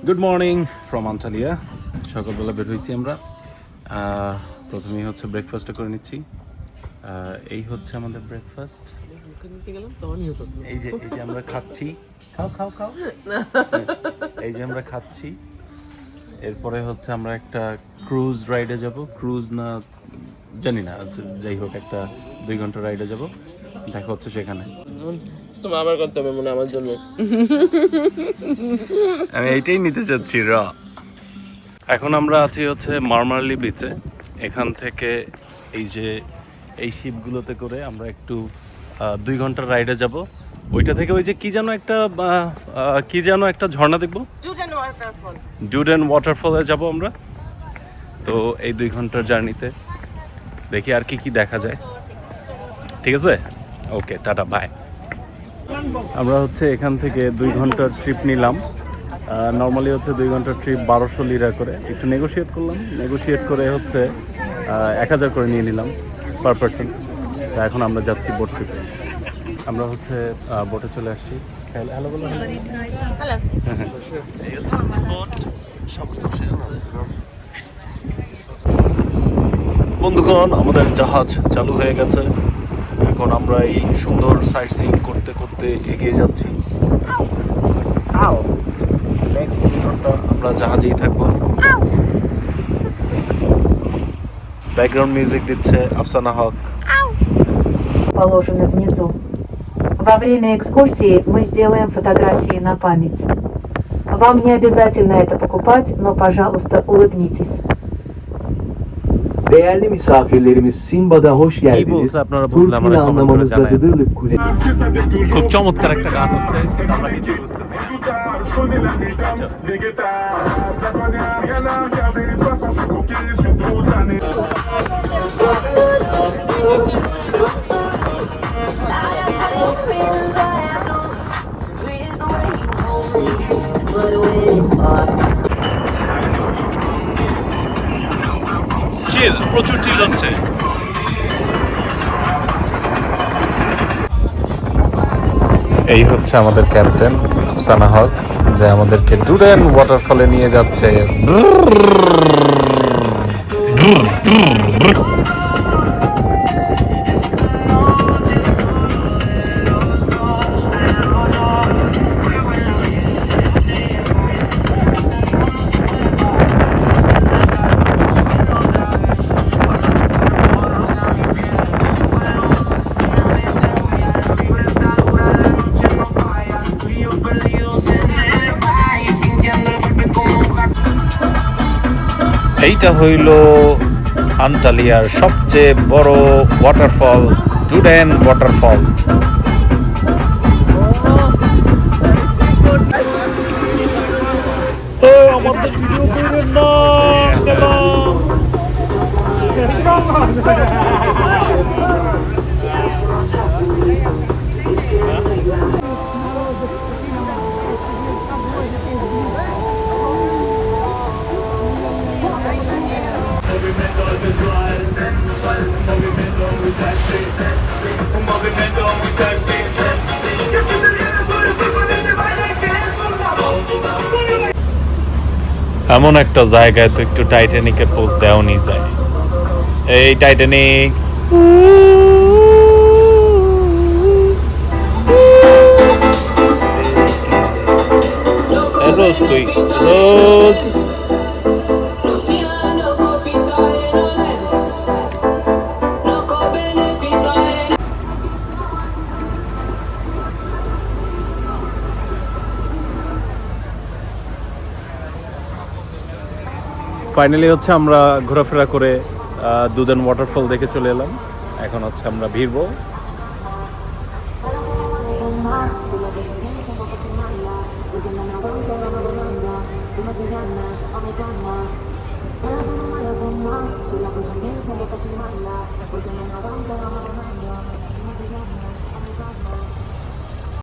Good morning from Antalya. সকালবেলা বের হয়েছি আমরা। প্রথমেই হচ্ছে ব্রেকফাস্টটা করে নিচ্ছি। এই হচ্ছে আমাদের ব্রেকফাস্ট। এই যে আমরা খাচ্ছি। খাও খাও খাও। এই যে আমরা খাচ্ছি। এরপরে হচ্ছে আমরা একটা ক্রুজ রাইডে যাব। ক্রুজ না জানি না, যাই হোক একটা 2 ঘন্টা রাইডে যাব। দেখা হচ্ছে সেখানে। তোমার আবার করতে হবে মনে আমার জন্য। আমি এইটাই নিতে চাচ্ছি র। এখন আমরা আছি হচ্ছে মারমারলি বিচে। এখান থেকে এই শিপগুলোতে করে আমরা একটু 2 ঘন্টার রাইডে যাব। ওইটা থেকে ওই যে কি যেন একটা ঝর্ণা দেখবো, জুডেন ওয়াটারফলে যাব আমরা। তো এই 2 ঘন্টার জার্নিতে দেখি আর কি দেখা যায়। ঠিক আছে, ওকে, টাটা, বাই। আমরা হচ্ছে এখান থেকে 2 ঘন্টার ট্রিপ নিলাম। নর্মালি হচ্ছে 2 ঘন্টার ট্রিপ 1200 লিরা করে। একটু নেগোশিয়েট করলাম, নেগোশিয়েট করে হচ্ছে 1000 করে নিয়ে নিলাম পার পারসন। তো এখন আমরা যাচ্ছি বোট ট্রিপে। আমরা হচ্ছে বোটে চলে আসছি। হ্যালো বলো। এই হচ্ছে বোট, সব বসে আছে। বন্ধুগণ, আমাদের জাহাজ চালু হয়ে গেছে। এখন আমরা এই সুন্দর সাইট সিইং করতে করতে এগিয়ে যাচ্ছি। নেক্সট 2 ঘন্টা আমরা জাহাজেই থাকবো। ব্যাকগ্রাউন্ড মিউজিক দিচ্ছে আফসানা হক। Положено внизу. Во время экскурсии мы сделаем фотографии на память. Вам не обязательно это покупать, но, пожалуйста, улыбнитесь. Değerli misafirlerimiz, Simba'da hoş geldiniz. Türkçe anlamanızda Dıdırlık Kule. খুব চমৎকার একটা গান হচ্ছে, আমরা কিছু বুঝতেছি চিল, প্রচুর চিল হচ্ছে। এই হচ্ছে আমাদের ক্যাপ্টেন আফসানা হক, যে আমাদেরকে ডুডেন ওয়াটারফলে নিয়ে যাচ্ছে। এইটা হইল আন্টালিয়ার সবচেয়ে বড় ওয়াটারফল, ডুডেন ওয়াটারফল। আমাদের ভিডিও করেন না, গেলাম। এমন একটা জায়গায় তো একটু টাইটানিকের পোজ দেওয়ানি যায়। এই টাইটানিক, রোজ কই রোজ। ফাইনালি হচ্ছে আমরা ঘোরাফেরা করে দুদেন ওয়াটারফল দেখে চলে এলাম। এখন হচ্ছে আমরা ভিড়বো।